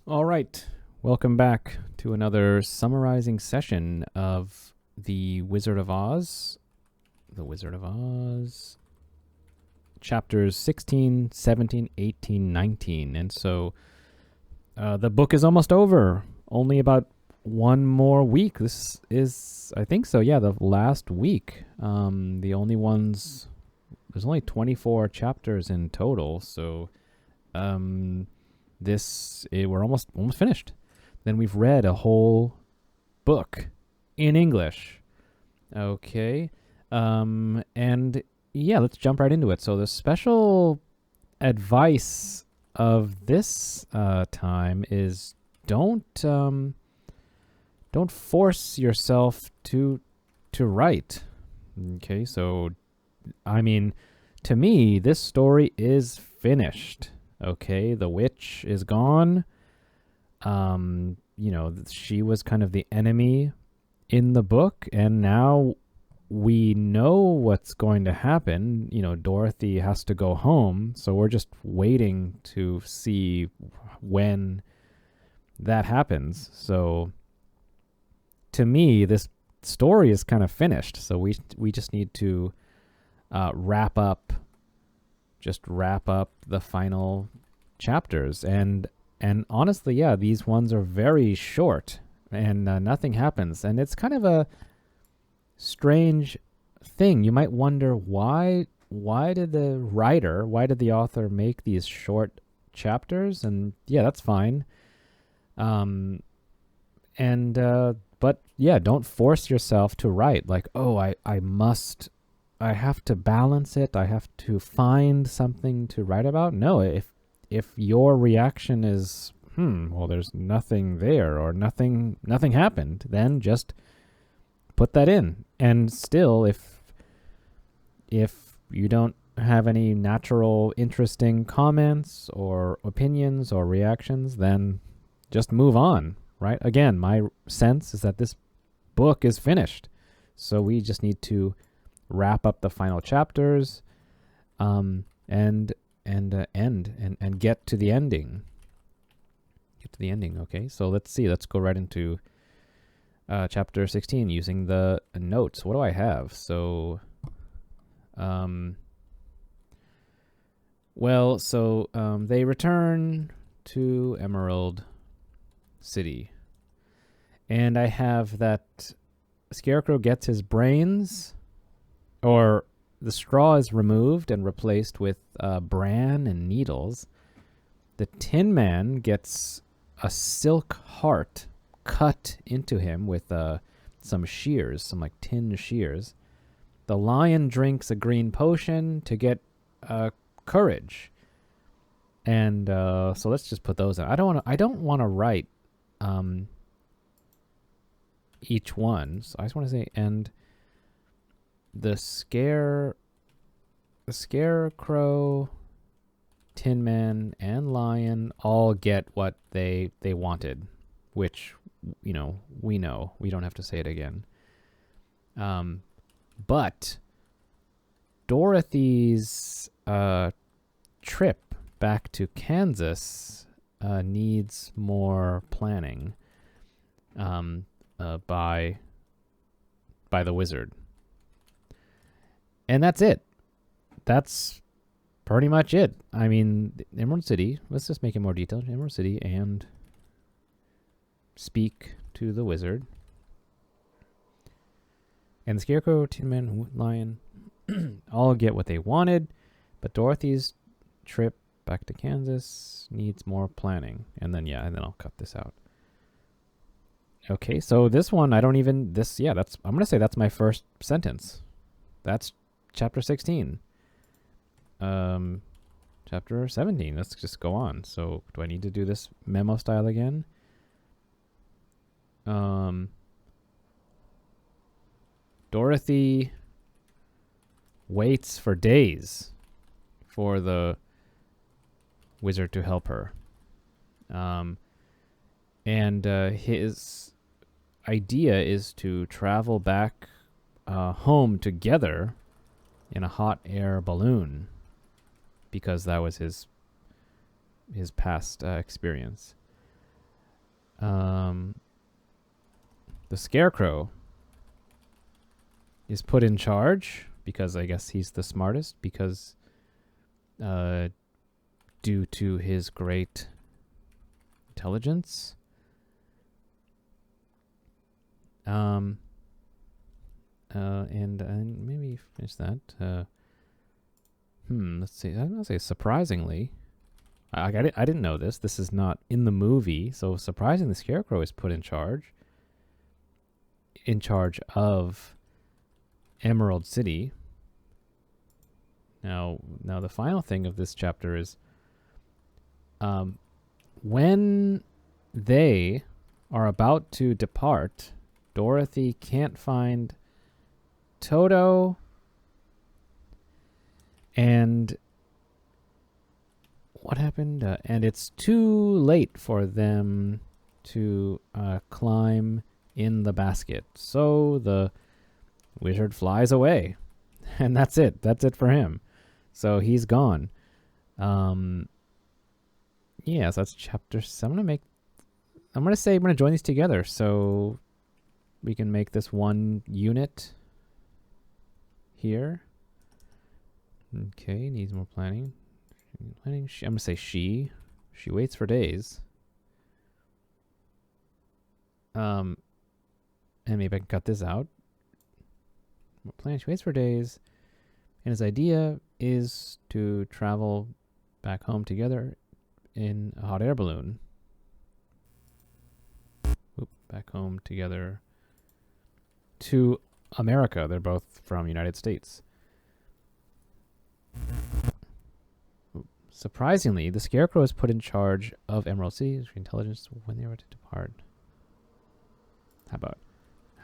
All right. Welcome back to another summarizing session of The Wizard of Oz. The Wizard of Oz. Chapters 16, 17, 18, 19. And so the book is almost over. Only about one more week. This is, I think so, yeah, the last week. The only ones, there's only 24 chapters in total. So we're almost finished. Then we've read a whole book in English. Okay. And yeah, let's jump right into it. So the special advice of this time is don't force yourself to write. Okay, so I mean, to me, this story is finished. Okay, the witch is gone. She was kind of the enemy in the book, and now we know what's going to happen. Dorothy has to go home, so we're just waiting to see when that happens. So to me, this story is kind of finished. So we just need to wrap up the final chapters. And honestly, yeah, these ones are very short and nothing happens. And it's kind of a strange thing. You might wonder why did the author make these short chapters? And yeah, that's fine. But yeah, don't force yourself to write like, oh, I have to balance it. I have to find something to write about. No, if your reaction is, well, there's nothing there or nothing happened, then just put that in. And still, if you don't have any natural, interesting comments or opinions or reactions, then just move on, right? Again, my sense is that this book is finished. So we just need to wrap up the final chapters, and end and get to the ending. Okay, so let's see. Let's go right into chapter 16 using the notes. What do I have? So, they return to Emerald City, and I have that Scarecrow gets his brains, or the straw is removed and replaced with bran and needles. The Tin Man gets a silk heart cut into him with some shears, some like tin shears. The Lion drinks a green potion to get courage. And so let's just put those in. I don't want to write each one. So I just want to say, and the Scarecrow, Tin Man, and Lion all get what they wanted, which, we know. We don't have to say it again. But Dorothy's trip back to Kansas needs more planning by the wizard. And that's it. That's pretty much it. I mean, Emerald City, let's just make it more detailed. Emerald City and speak to the wizard. And the Scarecrow, Tin Man, Lion all get what they wanted, but Dorothy's trip back to Kansas needs more planning. And then I'll cut this out. Okay, so this one, I'm going to say that's my first sentence. That's chapter 16. Chapter 17. Let's just go on. So do I need to do this memo style again? Dorothy waits for days for the wizard to help her. And his idea is to travel back home together in a hot air balloon, because that was his past experience. The Scarecrow is put in charge because I guess he's the smartest, because due to his great intelligence. And maybe finish that. Let's see. I'm gonna say surprisingly, I didn't know this. This is not in the movie, so surprisingly, the Scarecrow is put in charge of Emerald City. Now the final thing of this chapter is, when they are about to depart, Dorothy can't find Toto, and what happened? And it's too late for them to climb in the basket. So the wizard flies away, and that's it. That's it for him. So he's gone. So that's chapter 7. I'm gonna say I'm gonna join these together so we can make this one unit here. Okay, needs more planning. I'm gonna say she waits for days. And maybe I can cut this out. More planning. She waits for days, and his idea is to travel back home together in a hot air balloon. Back home together to America. They're both from United States. Surprisingly, the Scarecrow is put in charge of Emerald City intelligence when they were to depart.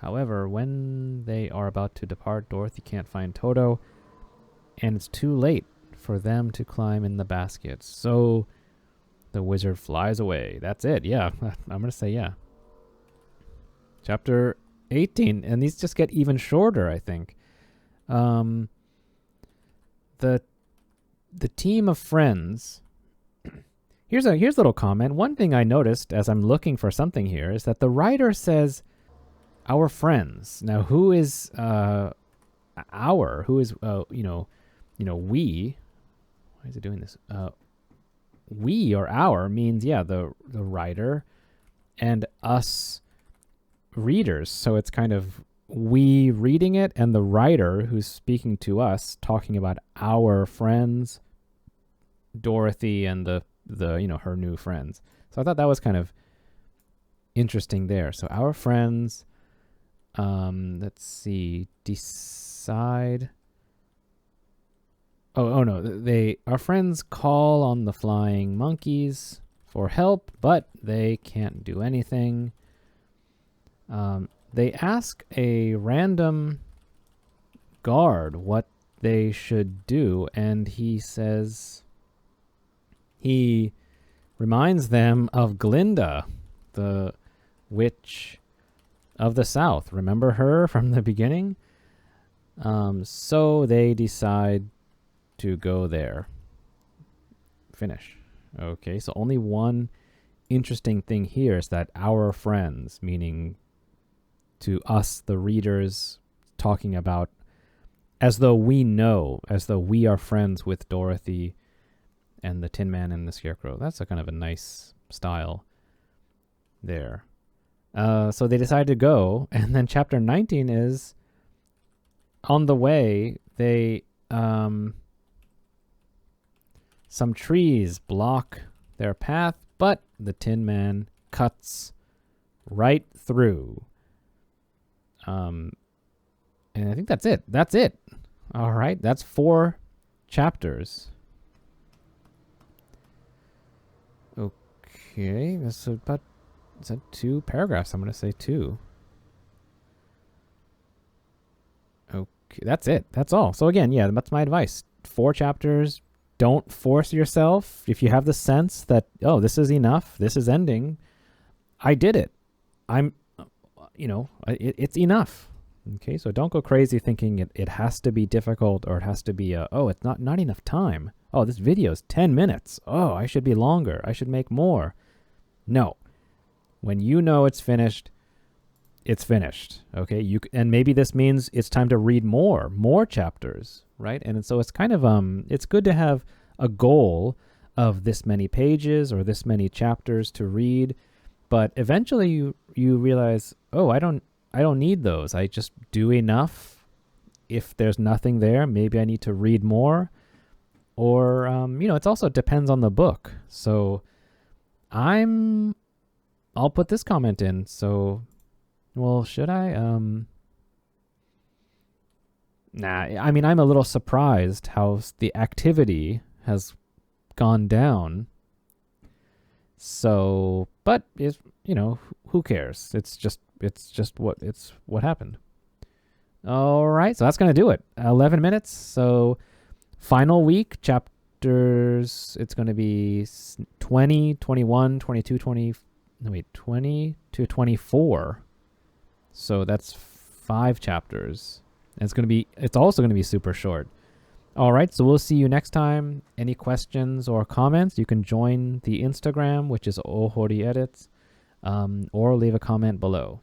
However, when they are about to depart, Dorothy can't find Toto, and it's too late for them to climb in the basket. So the wizard flies away. That's it. Yeah, I'm going to say yeah. Chapter 18, and these just get even shorter, I think. The team of friends. Here's a little comment. One thing I noticed as I'm looking for something here is that the writer says our friends. Now, who is our? Who is we? Why is it doing this? We or our means the writer and us readers. So it's kind of we reading it and the writer who's speaking to us talking about our friends, Dorothy and the her new friends. So I thought that was kind of interesting there. So our friends, let's see, decide. Oh no, our friends call on the flying monkeys for help, but they can't do anything. They ask a random guard what they should do, and he reminds them of Glinda, the witch of the South. Remember her from the beginning? So they decide to go there. Finish. Okay, so only one interesting thing here is that our friends, meaning to us, the readers, talking about as though we know, as though we are friends with Dorothy and the Tin Man and the Scarecrow. That's a kind of a nice style there. So they decide to go, and then chapter 19 is on the way. They some trees block their path, but the Tin Man cuts right through. And I think that's it. That's it. All right. That's 4 chapters. Okay. That's about, is that 2 paragraphs? I'm going to say 2. Okay. That's it. That's all. So again, yeah, that's my advice. 4 chapters. Don't force yourself. If you have the sense that, oh, this is enough, this is ending, I did it. It's enough. Okay, so don't go crazy thinking it has to be difficult or it has to be it's not enough time. Oh, this video is 10 minutes. Oh, I should be longer. I should make more. No. When you know it's finished, it's finished. Okay, and maybe this means it's time to read more chapters, right? And so it's kind of it's good to have a goal of this many pages or this many chapters to read, but eventually you realize, oh, I don't need those. I just do enough. If there's nothing there, maybe I need to read more. Or it also depends on the book. So I'll put this comment in. So, well, should I? Nah, I mean, I'm a little surprised how the activity has gone down. So, but it's, who cares? It's just what happened. All right, so that's going to do it. 11 minutes. So, final week, chapters, it's going to be 20, 21, 22, 20 to 24. So that's 5 chapters. And it's also going to be super short. All right, so we'll see you next time. Any questions or comments, you can join the Instagram, which is Ohori Edits, or leave a comment below.